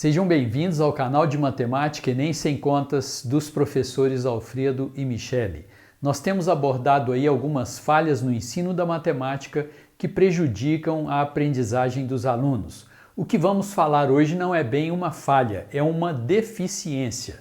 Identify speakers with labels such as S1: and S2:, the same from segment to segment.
S1: Sejam bem-vindos ao canal de Matemática Enem Sem Contas dos professores Alfredo e Michele. Nós temos abordado aí algumas falhas no ensino da matemática que prejudicam a aprendizagem dos alunos. O que vamos falar hoje não é bem uma falha, é uma deficiência.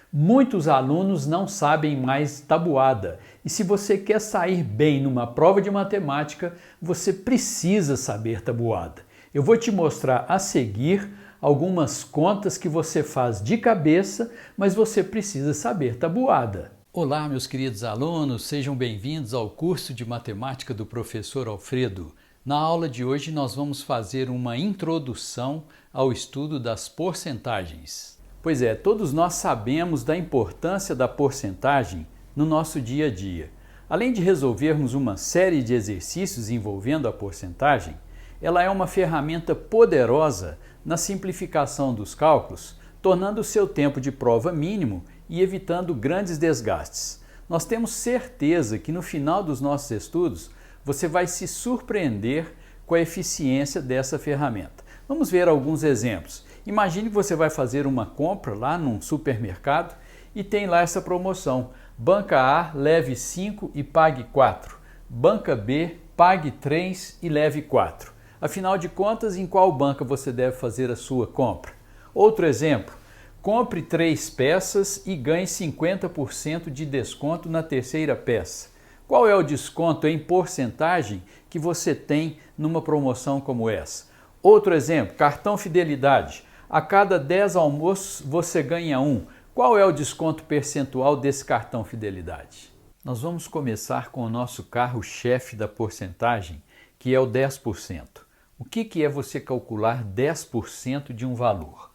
S1: Muitos alunos não sabem mais tabuada e se você quer sair bem numa prova de matemática, você precisa saber tabuada. Eu vou te mostrar a seguir algumas contas que você faz de cabeça, mas você precisa saber tabuada. Olá, meus queridos alunos, sejam bem-vindos ao curso de matemática do professor Alfredo. Na aula de hoje nós vamos fazer uma introdução ao estudo das porcentagens. Pois é, todos nós sabemos da importância da porcentagem no nosso dia a dia. Além de resolvermos uma série de exercícios envolvendo a porcentagem, ela é uma ferramenta poderosa na simplificação dos cálculos, tornando o seu tempo de prova mínimo e evitando grandes desgastes. Nós temos certeza que no final dos nossos estudos você vai se surpreender com a eficiência dessa ferramenta. Vamos ver alguns exemplos. Imagine que você vai fazer uma compra lá num supermercado e tem lá essa promoção. Banca A, leve 5 e pague 4. Banca B, pague 3 e leve 4. Afinal de contas, em qual banca você deve fazer a sua compra? Outro exemplo, compre 3 peças e ganhe 50% de desconto na terceira peça. Qual é o desconto em porcentagem que você tem numa promoção como essa? Outro exemplo, cartão Fidelidade. A cada 10 almoços você ganha 1. Qual é o desconto percentual desse cartão Fidelidade? Nós vamos começar com o nosso carro-chefe da porcentagem, que é o 10%. O que é você calcular 10% de um valor?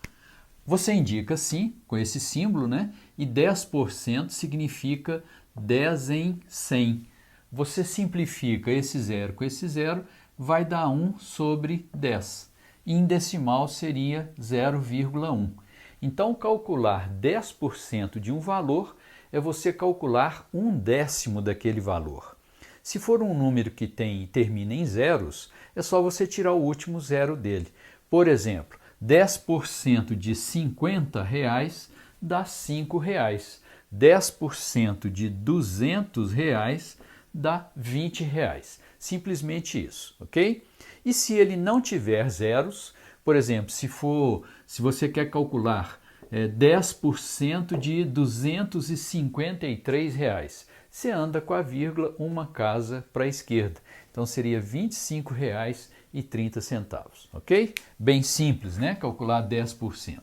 S1: Você indica sim, com esse símbolo, né? E 10% significa 10 em 100. Você simplifica esse zero com esse zero, vai dar 1 sobre 10. E em decimal seria 0,1. Então, calcular 10% de um valor é você calcular 1/10 daquele valor. Se for um número que termina em zeros, é só você tirar o último zero dele. Por exemplo, 10% de R$50 dá R$5. 10% de R$200 dá R$20. Simplesmente isso, ok? E se ele não tiver zeros, por exemplo, se você quer calcular 10% de R$253, você anda com a vírgula uma casa para a esquerda. Então seria R$25,30, ok? Bem simples, né? Calcular 10%.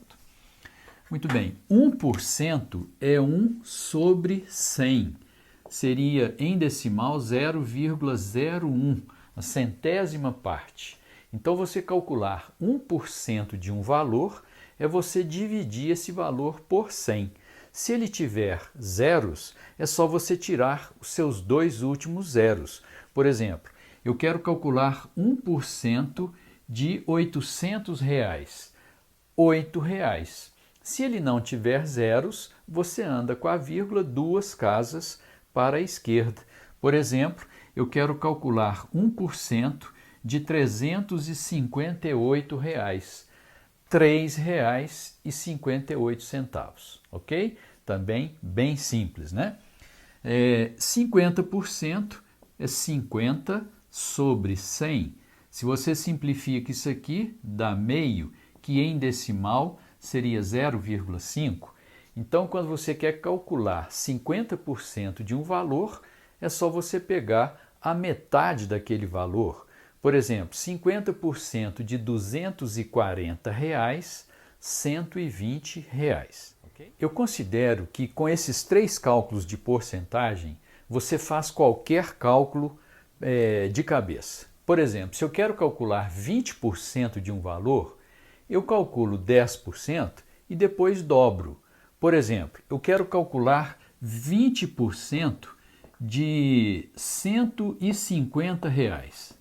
S1: Muito bem, 1% é 1 sobre 100. Seria em decimal 0,01, a centésima parte. Então você calcular 1% de um valor é você dividir esse valor por 100. Se ele tiver zeros, é só você tirar os seus dois últimos zeros. Por exemplo, eu quero calcular 1% de R$800. R$8. Se ele não tiver zeros, você anda com a vírgula 2 casas para a esquerda. Por exemplo, eu quero calcular 1% de R$358. R$3,58, ok? Também bem simples, né? 50% é 50 sobre 100. Se você simplifica isso aqui, dá meio, que em decimal seria 0,5. Então, quando você quer calcular 50% de um valor, é só você pegar a metade daquele valor. Por exemplo, 50% de R$240, R$120. Okay? Eu considero que com esses 3 cálculos de porcentagem, você faz qualquer cálculo de cabeça. Por exemplo, se eu quero calcular 20% de um valor, eu calculo 10% e depois dobro. Por exemplo, eu quero calcular 20% de R$150.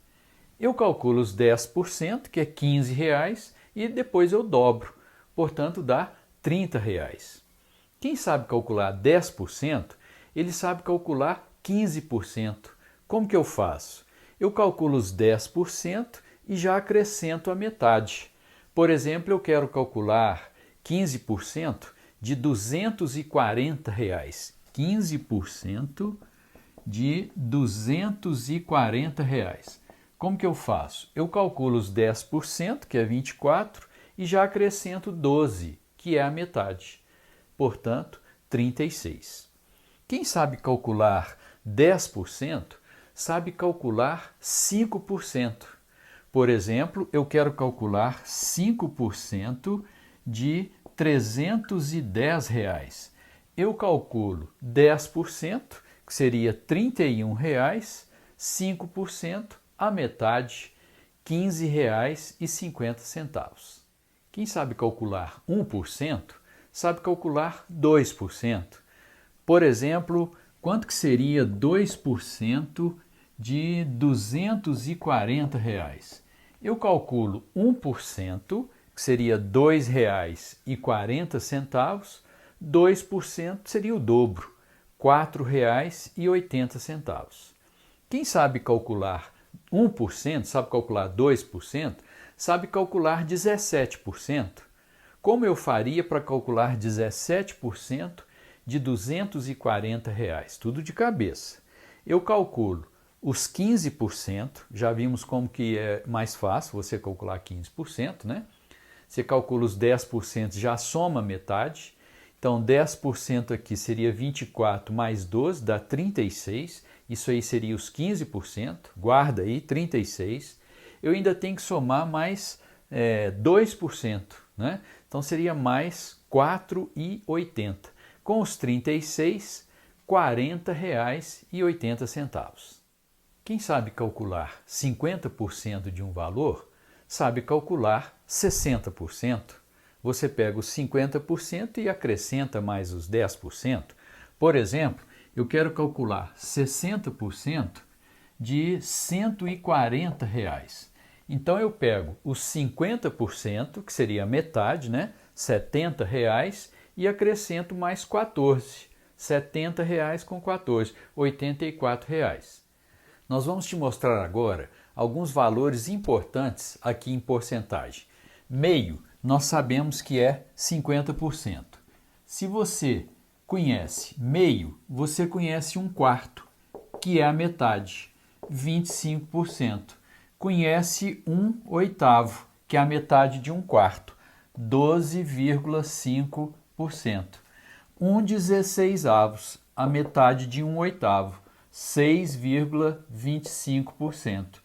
S1: Eu calculo os 10%, que é R$15, e depois eu dobro. Portanto, dá R$30. Quem sabe calcular 10%, ele sabe calcular 15%. Como que eu faço? Eu calculo os 10% e já acrescento a metade. Por exemplo, eu quero calcular 15% de R$240. 15% de R$240. Como que eu faço? Eu calculo os 10%, que é 24, e já acrescento 12, que é a metade. Portanto, 36. Quem sabe calcular 10%, sabe calcular 5%. Por exemplo, eu quero calcular 5% de R$310. Eu calculo 10%, que seria R$31, 5%, a metade, R$15,50. Quem sabe calcular 1%, sabe calcular 2%. Por exemplo, quanto que seria 2% de R$240? Eu calculo 1%, que seria R$2,40, 2% seria o dobro, R$4,80. Quem sabe calcular 1%, sabe calcular 2%, sabe calcular 17%. Como eu faria para calcular 17% de R$240? Tudo de cabeça. Eu calculo os 15%, já vimos como que é mais fácil você calcular 15%, né? Você calcula os 10%, já soma metade. Então, 10% aqui seria 24 mais 12, dá 36. Isso aí seria os 15%. Guarda aí, 36. Eu ainda tenho que somar mais 2%, né? Então, seria mais R$4,80. Com os 36, R$40,80. Quem sabe calcular 50% de um valor, sabe calcular 60%. Você pega os 50% e acrescenta mais os 10%. Por exemplo, eu quero calcular 60% de R$140. Então eu pego os 50%, que seria a metade, né? R$70, e acrescento mais 14. R$70 com 14, R$84. Nós vamos te mostrar agora alguns valores importantes aqui em porcentagem. Meio, nós sabemos que é 50%. Se você conhece meio, você conhece um quarto, que é a metade, 25%. Conhece um oitavo, que é a metade de um quarto, 12,5%. Um 16avos, a metade de um oitavo, 6,25%.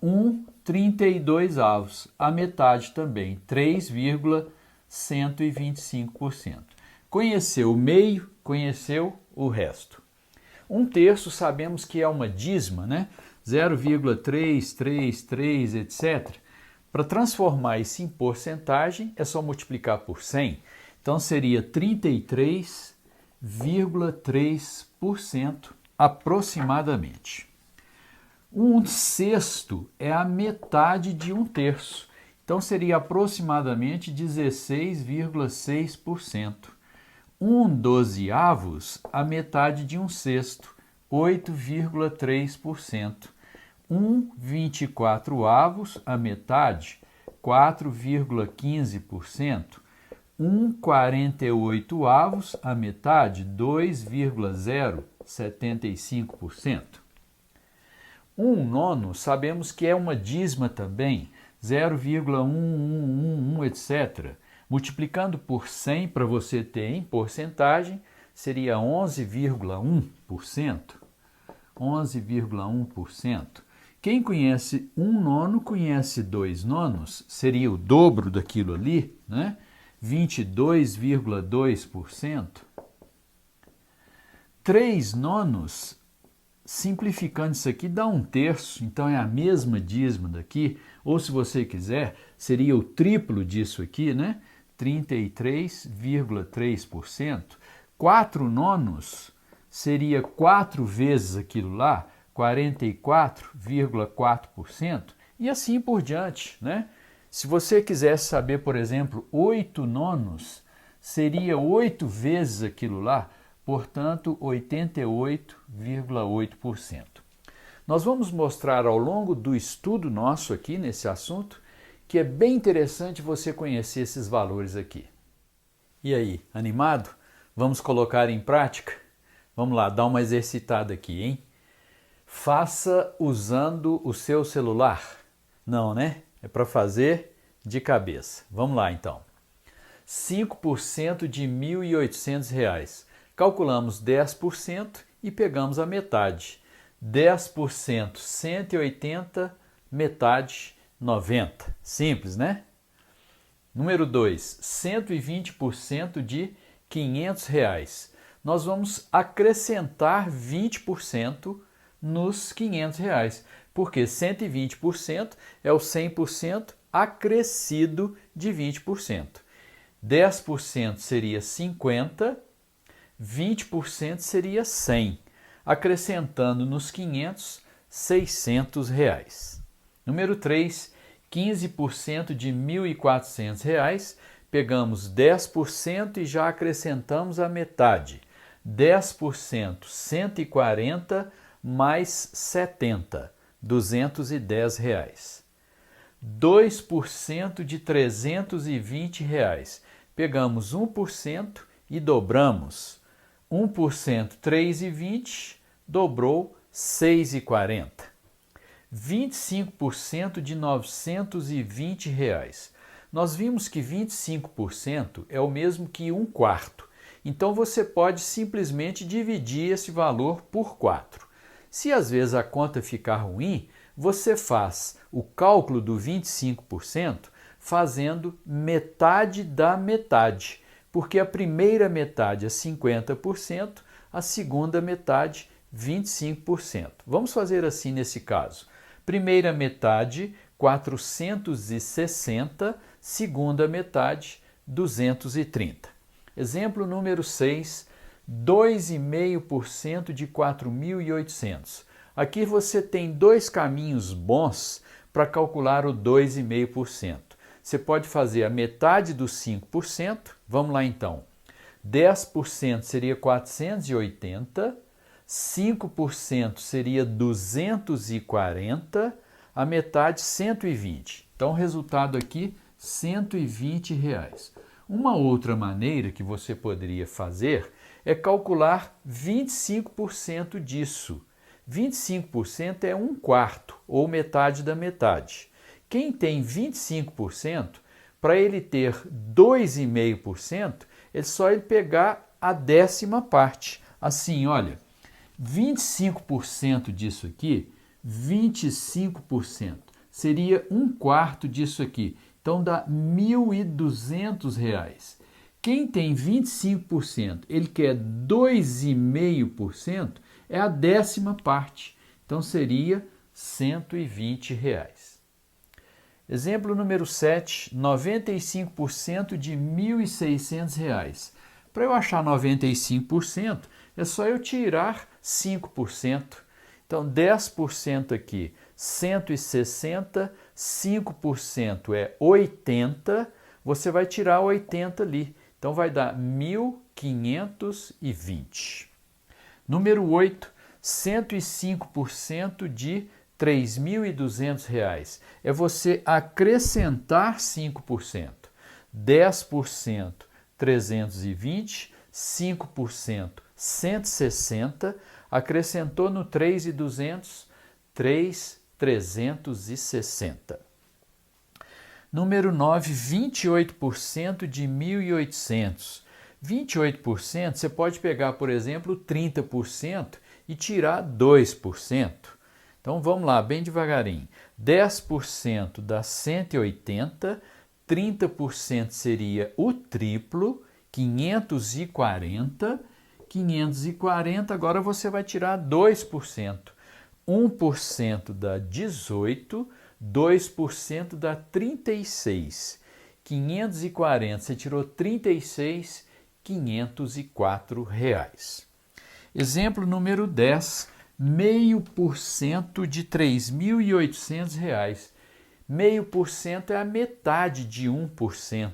S1: Um 32avos, a metade também, 3,125%. Conheceu o meio, conheceu o resto. Um terço sabemos que é uma dízima, né? 0,333, etc. Para transformar isso em porcentagem, é só multiplicar por 100. Então seria 33,3% aproximadamente. Um sexto é a metade de um terço. Então seria aproximadamente 16,6%. Um dozeavos, a metade de um sexto, 8,3%. Um 24avos, a metade, 4,15%. Um 48avos, a metade, 2,075%. Um nono, sabemos que é uma dízima também, 0,1111, etc. Multiplicando por 100 para você ter em porcentagem, seria 11,1%. 11,1%. Quem conhece um nono, conhece dois nonos, seria o dobro daquilo ali, né? 22,2%. 3 nonos, simplificando isso aqui, dá um terço, então é a mesma dízima daqui, ou se você quiser, seria o triplo disso aqui, né? 33,3%. 4 nonos seria 4 vezes aquilo lá, 44,4%, e assim por diante, né? Se você quisesse saber, por exemplo, 8 nonos, seria 8 vezes aquilo lá, portanto, 88,8%. Nós vamos mostrar ao longo do estudo nosso aqui nesse assunto que é bem interessante você conhecer esses valores aqui. E aí, animado? Vamos colocar em prática? Vamos lá, dar uma exercitada aqui, hein? Faça usando o seu celular. Não, né? É para fazer de cabeça. Vamos lá, então. 5% de R$ 1.800. Calculamos 10% e pegamos a metade. 10%, 180, metade, 90. Simples, né? Número 2, 120% de R$ 500. Nós vamos acrescentar 20% nos R$ 500, porque 120% é o 100% acrescido de 20%. 10% seria 50, 20% seria 100, acrescentando nos 500, R$ 600. Número 3, 15% de R$ 1.400, pegamos 10% e já acrescentamos a metade. 10%, 140 mais 70, R$ 210. 2% de R$ 320, pegamos 1% e dobramos. 1%, 3,20, dobrou R$ 6,40. 25% de R$ 920. Nós vimos que 25% é o mesmo que 1/4. Então você pode simplesmente dividir esse valor por 4. Se às vezes a conta ficar ruim, você faz o cálculo do 25% fazendo metade da metade, porque a primeira metade é 50%, a segunda metade 25%. Vamos fazer assim nesse caso. Primeira metade, 460, segunda metade, 230. Exemplo número 6, 2,5% de 4.800. Aqui você tem dois caminhos bons para calcular o 2,5%. Você pode fazer a metade dos 5%, vamos lá então. 10% seria 480, 5% seria 240, a metade 120. Então o resultado aqui, R$ 120. Uma outra maneira que você poderia fazer é calcular 25% disso. 25% é 1/4 ou metade da metade. Quem tem 25%, para ele ter 2,5%, é só ele pegar a 10ª parte. Assim, olha, 25% disso aqui, 25%, seria 1/4 disso aqui. Então dá R$ 1.200. Quem tem 25%, ele quer 2,5%, é a 10ª parte. Então seria R$ 120. Exemplo número 7, 95% de R$ 1.600. Para eu achar 95%, é só eu tirar 5%. Então 10% aqui, 160, 5% é 80, você vai tirar 80 ali. Então vai dar 1.520. Número 8, 105% de R$ 3.200. É você acrescentar 5%. 10%, 320, 5%, 160, acrescentou no 3.200, 3.360. Número 9, 28% de 1.800. 28% você pode pegar, por exemplo, 30% e tirar 2%. Então vamos lá, bem devagarinho. 10% dá 180, 30% seria o triplo, 540. 540, agora você vai tirar 2%. 1% dá 18, 2% dá 36. 540, você tirou 36, R$ 504. Exemplo número 10, 0,5% de R$ 3.800. 0,5% é a metade de 1%.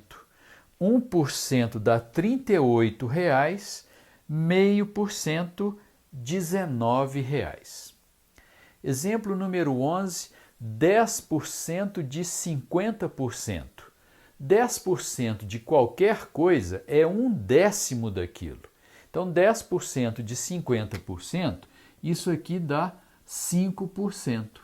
S1: 1% dá R$ 38, 0,5%, R$ 19. Exemplo número 11, 10% de 50%. 10% de qualquer coisa é 1/10 daquilo. Então, 10% de 50%, isso aqui dá 5%.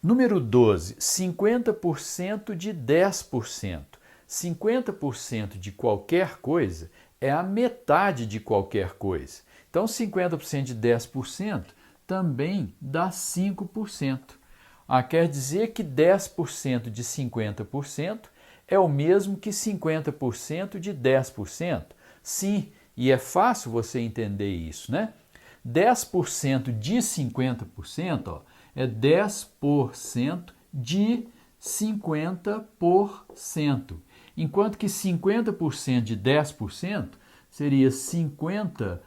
S1: Número 12, 50% de 10%. 50% de qualquer coisa é a metade de qualquer coisa. Então, 50% de 10% também dá 5%. Quer dizer que 10% de 50% é o mesmo que 50% de 10%? Sim, e é fácil você entender isso, né? 10% de 50%, ó, é 10% de 50%, enquanto que 50% de 10% seria 50%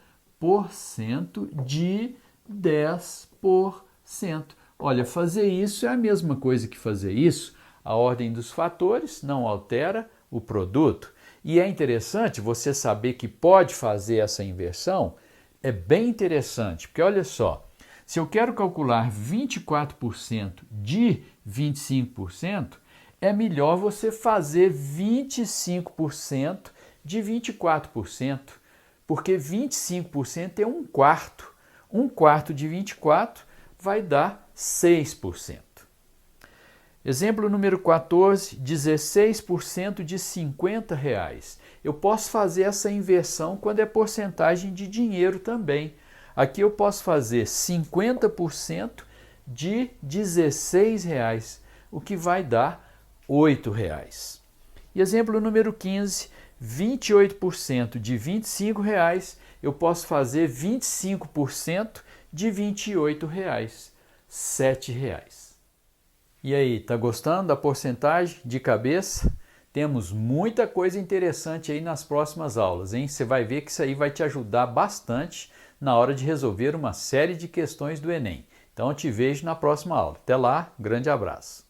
S1: de 10%. Olha, fazer isso é a mesma coisa que fazer isso. A ordem dos fatores não altera o produto. E é interessante você saber que pode fazer essa inversão. É bem interessante, porque olha só, se eu quero calcular 24% de 25%, é melhor você fazer 25% de 24%, porque 25% é 1/4. 1/4 de 24 vai dar 6%. Exemplo número 14, 16% de R$50. Eu posso fazer essa inversão quando é porcentagem de dinheiro também. Aqui eu posso fazer 50% de R$16, o que vai dar R$8. E exemplo número 15, 28% de R$25, eu posso fazer 25% de R$28, R$7. E aí, tá gostando da porcentagem de cabeça? Temos muita coisa interessante aí nas próximas aulas, hein? Você vai ver que isso aí vai te ajudar bastante na hora de resolver uma série de questões do Enem. Então eu te vejo na próxima aula. Até lá, grande abraço.